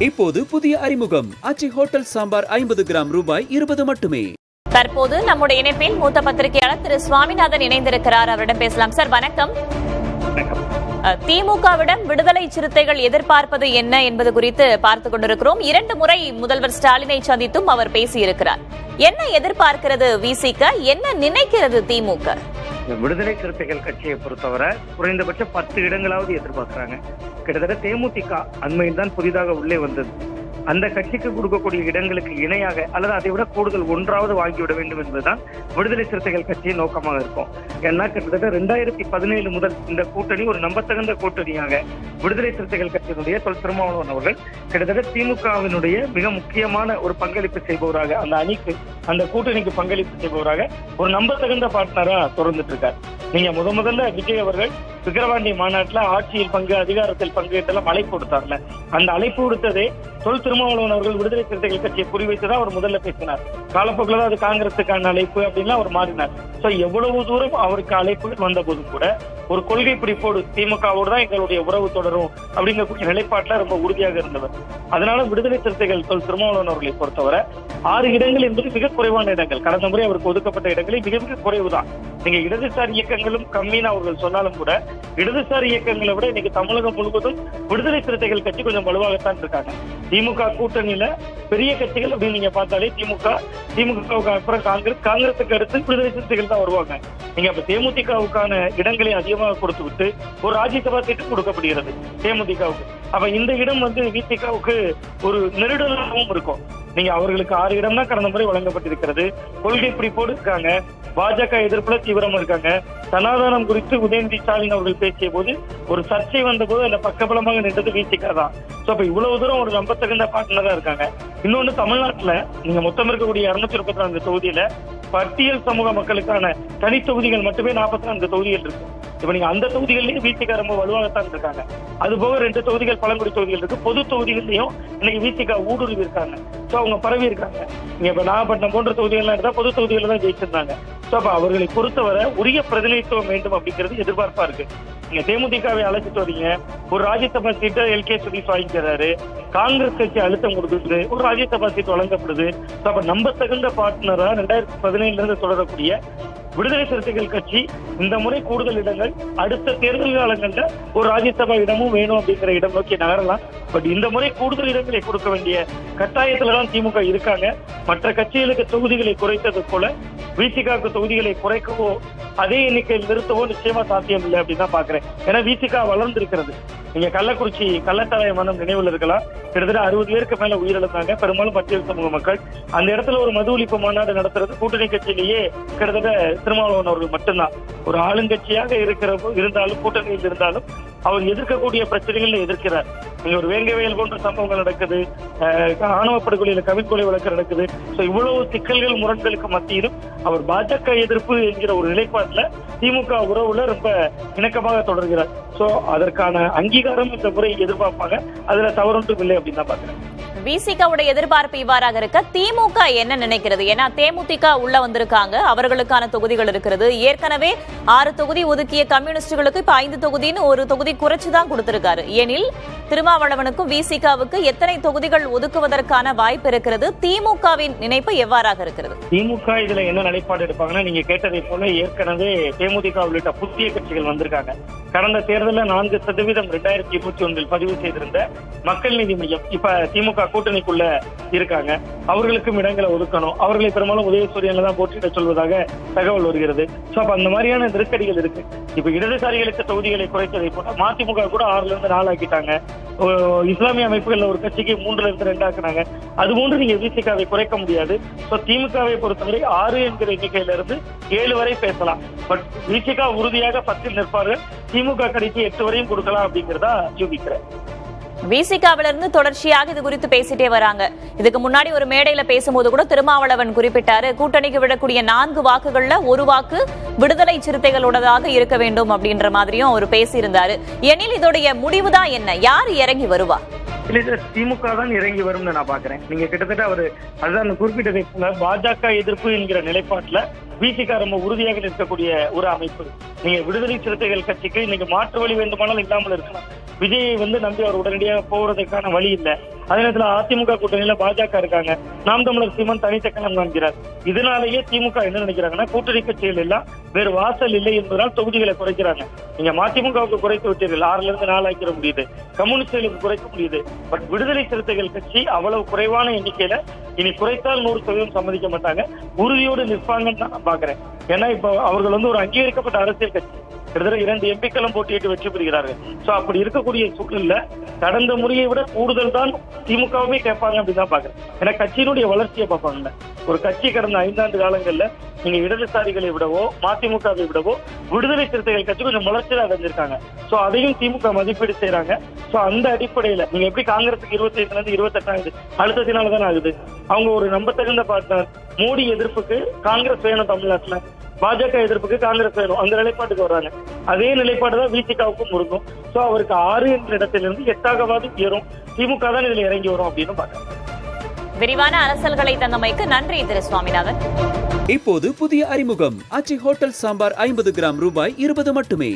இப்போது புதிய அறிமுகம் அச்சி ஹோட்டல் சாம்பார் 50 கிராம் ரூபாய் 20 மட்டுமே. தற்போது நம்முடைய இணைப்பில் மூத்த பத்திரிகையாளர் திரு சுவாமிநாதன் இணைந்திருக்கிறார். அவரிடம் பேசலாம். சார் வணக்கம். திமுகவிடம் விடுதலை சிறுத்தைகள் எதிர்பார்ப்பது என்ன என்பது குறித்து பார்த்துக் கொண்டிருக்கிறோம். 2 முறை முதல்வர் ஸ்டாலினை சந்தித்தும் அவர் பேசியிருக்கிறார். என்ன எதிர்பார்க்கிறது விசிக, என்ன நினைக்கிறது திமுக? விடுதலை சிறுத்தைகள் கட்சியை பொறுத்தவரை குறைந்தபட்ச 10 இடங்களாவது எதிர்பார்க்கிறாங்க. கிட்டத்தட்ட தேமுதிக அண்மையில் தான் புதிதாக உள்ளே வந்தது. அந்த கட்சிக்கு கொடுக்கக்கூடிய இடங்களுக்கு இணையாக அல்லது அதை விட கூடுதல் ஒன்றாவது வாங்கிவிட வேண்டும் என்பதுதான் விடுதலை சிறுத்தைகள் கட்சியின் நோக்கமாக இருக்கும். ஏன்னா கிட்டத்தட்ட 2017 முதல் இந்த கூட்டணி ஒரு நம்பத்தகுந்த கூட்டணியாக விடுதலை சிறுத்தைகள் கட்சியினுடைய திருமாவளவன் அவர்கள் கிட்டத்தட்ட திமுகவினுடைய மிக முக்கியமான ஒரு பங்களிப்பு செய்பவராக, அந்த அணிக்கு அந்த கூட்டணிக்கு பங்களிப்பு செய்பவராக ஒரு நம்பத்தகுந்த பார்ட்னரா தொடர்ந்துட்டு இருக்கார். நீங்க முதல்ல விஜய் அவர்கள் விக்கிரவாண்டி மாநாட்டில் ஆட்சியில் பங்கு, அதிகாரத்தில் பங்கு என்றெல்லாம் அழைப்பு கொடுத்தார்ல, அந்த அழைப்பு கொடுத்ததே திருமாவளவன் அவர்கள் விடுதலை சிறுத்தைகள் கட்சியை குறிவைத்துதான் அவர் முதல்ல பேசினார். காலப்போக்கில் தான் அது காங்கிரஸுக்கான அழைப்பு அப்படின்னு அவர் மாறினார். சோ எவ்வளவு தூரம் அவருக்கு அழைப்புகள் வந்த போதும் கூட ஒரு கொள்கை பிடிப்போடு திமுகவோடு தான் எங்களுடைய உறவு தொடரும் அப்படிங்கக்கூடிய நிலைப்பாட்டில் ரொம்ப உறுதியாக இருந்தவர். அதனால விடுதலை சிறுத்தைகள் திருமாவளவன் அவர்களை பொறுத்தவரை 6 இடங்கள் என்பது மிக குறைவான இடங்கள். கடந்த முறை அவருக்கு ஒதுக்கப்பட்ட இடங்களில் மிக மிக குறைவுதான். நீங்க இடதுசாரி இயக்கங்களும் கம்மின்னு அவர்கள் சொன்னாலும் கூட இடதுசாரி இயக்கங்களை விட இன்னைக்கு தமிழகம் முழுவதும் விடுதலை சிறுத்தைகள் கட்சி கொஞ்சம் வலுவாகத்தான் இருக்காங்க. திமுக கூட்டணியில பெரிய கட்சிகள் அப்படின்னு நீங்க பார்த்தாலே திமுகவுக்கு அப்புறம் காங்கிரஸுக்கு அடுத்து விடுதலை சிறுத்தைகள் தான் வருவாங்க. நீங்க அப்ப தேமுதிகவுக்கான இடங்களை அதிகமாக கொடுத்து விட்டு ஒரு ராஜ்யசபா சீட்டு கொடுக்கப்படுகிறது தேமுதிகவுக்கு. அப்ப இந்த இடம் விசிகாவுக்கு ஒரு நெருடலாகவும் இருக்கும். நீங்க அவர்களுக்கு 6 இடம் தான் கடந்த முறை வழங்கப்பட்டிருக்கிறது. கொள்கை பிடிப்போடு இருக்காங்க. பாஜக எதிர்ப்புல தீவிரமா இருக்காங்க. சனாதனம் குறித்து உதயநிதி ஸ்டாலின் அவர்கள் பேசிய போது ஒரு சர்ச்சை வந்த போது அந்த பக்கபலமாக நின்றது விசிகா தான். சோ அப்ப இவ்வளவு தூரம் ஒரு நம்பத்தகுந்த பார்ட்னரா இருக்காங்க. இன்னொன்னு, தமிழ்நாட்டுல நீங்க மொத்தம் இருக்கக்கூடிய 234 தொகுதியில பட்டியல் சமூக மக்களுக்கான தனி தொகுதிகள் மட்டுமே 44 தொகுதிகள் இருக்கு. இப்ப நீங்க அந்த தொகுதிகள்லயும் விசிகா ரொம்ப வலுவாகத்தான் இருக்காங்க. அது போக 2 தொகுதிகள் பழங்குடி தொகுதிகள் இருக்கு. பொது தொகுதிகள்லயும் இன்னைக்கு விசிகா ஊடுருவி இருக்காங்க. சோ அவங்க பரவி இருக்காங்க. நீங்க இப்ப நாகப்பட்டினம் போன்ற தொகுதிகள்லாம் இருந்தா பொது தொகுதிகள் தான் ஜெயிச்சிருந்தாங்க. சோ அப்ப அவர்களை பொறுத்தவரை உரிய பிரதிநிதித்துவம் வேண்டும் அப்படிங்கிறது எதிர்பார்ப்பா இருக்கு. நீங்க தேமுதிகவை அழைச்சிட்டு வரீங்க, ஒரு ராஜ்யசபா சீட்டை LK சுதீஷ் வாங்கிக்கிறாரு. காங்கிரஸ் கட்சி அழுத்தம் கொடுக்குது, ஒரு ராஜ்யசபா சீட் வழங்கப்படுது. அப்ப நம்பத்தகுந்த பார்ட்னரா 2017 இருந்து தொடரக்கூடிய விடுதலை சிறுத்தைகள் கட்சி இந்த முறை கூடுதல் இடங்கள், அடுத்த தேர்தல் காலங்கள்ல ஒரு ராஜ்யசபா இடமும் வேணும் அப்படிங்கிற இடம் நோக்கி நகரலாம். பட் இந்த முறை கூடுதல் இடங்களை கொடுக்க வேண்டிய கட்டாயத்துலதான் திமுக இருக்காங்க. மற்ற கட்சிகளுக்கு தொகுதிகளை குறைத்தது போல விசிகாவுக்கு தொகுதிகளை குறைக்கவோ அதே எண்ணிக்கையில் நிறுத்தவோ நிச்சயமா சாத்தியம் இல்லை அப்படின்னு தான் பாக்குறேன். ஏன்னா விசிகா வளர்ந்திருக்கிறது. நீங்க கள்ளக்குறிச்சி கள்ளச்சாராய மரணம் நினைவுல இருக்கலாம். கிட்டத்தட்ட 60 பேருக்கு மேல உயிரிழந்தாங்க, பெரும்பாலும் பட்டியல் சமூக மக்கள். அந்த இடத்துல ஒரு மது ஒழிப்பு மாநாடு நடத்துறது கூட்டணி கட்சியிலேயே கிட்டத்தட்ட திருமாவளவன் அவர்கள் மட்டும்தான். ஒரு ஆளுங்கட்சியாக இருந்தாலும் கூட்டணியில் இருந்தாலும் அவர் எதிர்க்கக்கூடிய பிரச்சனைகள் எதிர்க்கிறார். நீங்க ஒரு வேங்கவேல் போன்ற சம்பவங்கள் நடக்குது, ஆணவ படுகொலையில கவின்கொலை வழக்கு நடக்குது. சோ இவ்வளவு சிக்கல்கள் முரண்களுக்கு மத்தியிலும் அவர் பாஜக எதிர்ப்பு என்கிற ஒரு நிலைப்பாட்டுல திமுக உறவுல ரொம்ப இணக்கமாக தொடர்கிறார். சோ அதற்கான அங்கீகாரம் இந்த முறை எதிர்பார்ப்பாங்க. அதுல தவறொன்றும் இல்லை அப்படின்னு தான் பாக்குறேன். விசிகாவுடைய எதிர்பார்ப்பு இவ்வாறாக இருக்க திமுக என்ன நினைக்கிறது? ஏன்னா தேமுதிக உள்ள வந்திருக்காங்க, அவர்களுக்கான தொகுதிகள் இருக்கிறது. ஏற்கனவே 6 தொகுதி ஒதுக்கிய கம்யூனிஸ்டுகளுக்கு இப்ப 5 தொகுதின்னு ஒரு தொகுதி குறைச்சுதான் கொடுத்திருக்காரு. எனில் திருமாவளவனுக்கும் விசிகாவுக்கு எத்தனை தொகுதிகள் ஒதுக்குவதற்கான வாய்ப்பு இருக்கிறது? திமுகவின் நினைப்பு எவ்வாறாக இருக்கிறது? திமுக இதுல என்ன நிலைப்பாடு எடுப்பாங்கன்னா, நீங்க கேட்டதை போல ஏற்கனவே தேமுதிக உள்ளிட்ட புதிய கட்சிகள் வந்திருக்காங்க. கடந்த தேர்தலில் 4% 2021 பதிவு செய்திருந்த மக்கள் நீதி மையம் இப்ப திமுக கூட்டணிக்குள்ள இருக்காங்க. அவர்களுக்கும் இடங்களை ஒதுக்கணும். அவர்களை பெரும்பாலும் உதயசூரியன்ல தான் போட்டியிட சொல்வதாக தகவல் வருகிறது. சோ அப்ப அந்த மாதிரியான நெருக்கடிகள் இருக்கு. இப்ப இடதுசாரிகளுக்கு தொகுதிகளை குறைத்ததை போல மதிமுக கூட 6ல இருந்து 4 ஆக்கிட்டாங்க. இஸ்லாமிய அமைப்புகள்ல ஒரு கட்சிக்கு 3ல இருந்து 2 ஆக்குனாங்க. அதுபோன்று நீங்க விசிகாவை குறைக்க முடியாது. சோ திமுகவை பொறுத்தவரை 6 என்கிற எண்ணிக்கையில இருந்து 7 வரை பேசலாம். பட் விசிகா உறுதியாக 10ல் நிற்பார்கள். திமுக கடைக்கு 8 வரையும் கொடுக்கலாம் அப்படிங்கிறதா யூகிக்கிறேன். விசிகாவிலிருந்து தொடர்ச்சியாக இது குறித்து பேசிட்டே வராங்க. இதுக்கு முன்னாடி ஒரு மேடையில பேசும்போது கூட திருமாவளவன் குறிப்பிட்டாரு, கூட்டணிக்கு விடக்கூடிய 4 வாக்குகள்ல 1 வாக்கு விடுதலை சிறுத்தைகளோடதாக இருக்க வேண்டும் அப்படின்ற மாதிரியும் அவர் பேசியிருந்தாரு. எனில் இதோடைய முடிவுதான் என்ன? யார் இறங்கி வருவா? இல்ல சார், திமுக தான் இறங்கி வரும்னு நான் பாக்குறேன். நீங்க கிட்டத்தட்ட அதுதான் குறிப்பிட்டதை போல பாஜக எதிர்ப்பு என்கிற நிலைப்பாட்டுல விசிக ரொம்ப உறுதியாக இருக்கக்கூடிய ஒரு அமைப்பு. நீங்க விடுதலை சிறுத்தைகள் கட்சிக்கு இன்னைக்கு மாற்று வழி வேண்டுமானால் இல்லாமல் இருக்கலாம். விஜயை நம்பி அவர் உடனடியாக போவதற்கான வழி இல்லை. அதே நேரத்தில் அதிமுக கூட்டணியில பாஜக இருக்காங்க, நாம் தமிழர் சீமான் தனித்த களம் காண்கிறார். இதனாலேயே திமுக என்ன நினைக்கிறாங்கன்னா, கூட்டணி கட்சிகள் எல்லாம் வேறு வாசல் இல்லை என்பதால் தொகுதிகளை குறைக்கிறாங்க. நீங்க மதிமுகவுக்கு குறைத்து விட்டீர்கள், 6ல இருந்து 4 ஆக்கிட முடியுது, கம்யூனிஸ்டுகளுக்கு குறைக்க முடியுது. பட் விடுதலை சிறுத்தைகள் கட்சி அவ்வளவு குறைவான எண்ணிக்கையில இனி குறைத்தால் 100% சம்மதிக்க மாட்டாங்க, உறுதியோடு நிற்பாங்கன்னு தான் நான் பாக்குறேன். ஏன்னா இப்ப அவர்கள் ஒரு அங்கீகரிக்கப்பட்ட அரசியல் கட்சி, கிட்டத்தட்ட 2 எம்பிக்களும் போட்டியிட்டு வெற்றி பெறுகிறார்கள். சோ அப்படி இருக்கக்கூடிய சூழல்ல கடந்த முறையை விட கூடுதல் தான் திமுகவுமே கேட்பாங்க அப்படின்னு தான் பாக்குறேன். ஏன்னா கட்சியினுடைய வளர்ச்சியை பார்ப்பாங்கல்ல. ஒரு கட்சி கடந்த 5 ஆண்டு காலங்கள்ல நீங்க இடதுசாரிகளை விடவோ மதிமுகவை விடவோ விடுதலை சிறுத்தைகள் கட்சி கொஞ்சம் வளர்ச்சியை அடைஞ்சிருக்காங்க. சோ அதையும் திமுக மதிப்பீடு செய்யறாங்க. சோ அந்த அடிப்படையில நீங்க எப்படி காங்கிரஸுக்கு 25ல இருந்து 28 ஆகுது, அழுத்தத்தினாலதான் ஆகுது. அவங்க ஒரு நம்பத்தகுந்த பார்ட்னர். மோடி எதிர்ப்புக்கு காங்கிரஸ் வேணும் தமிழ்நாட்டுல, பாஜக எதிர்ப்புக்கு காங்கிரஸ் வேணும், அந்த நிலைப்பாட்டுக்கு வர்றாங்க. அதே நிலைப்பாடு தான் விசிகாவுக்கும் இருக்கும். சோ அவருக்கு 6 என்ற இடத்திலிருந்து 8ஆகவாது உயரும். திமுக தான் இதுல இறங்கி வரும் அப்படின்னு பாக்குறேன். விரிவான அரசியல்களை தந்தமைக்கு நன்றி திரு சுவாமிநாதன். இப்போது புதிய அறிமுகம் ஆச்சி ஹோட்டல் சாம்பார் 50 கிராம் ரூபாய் 20 மட்டுமே.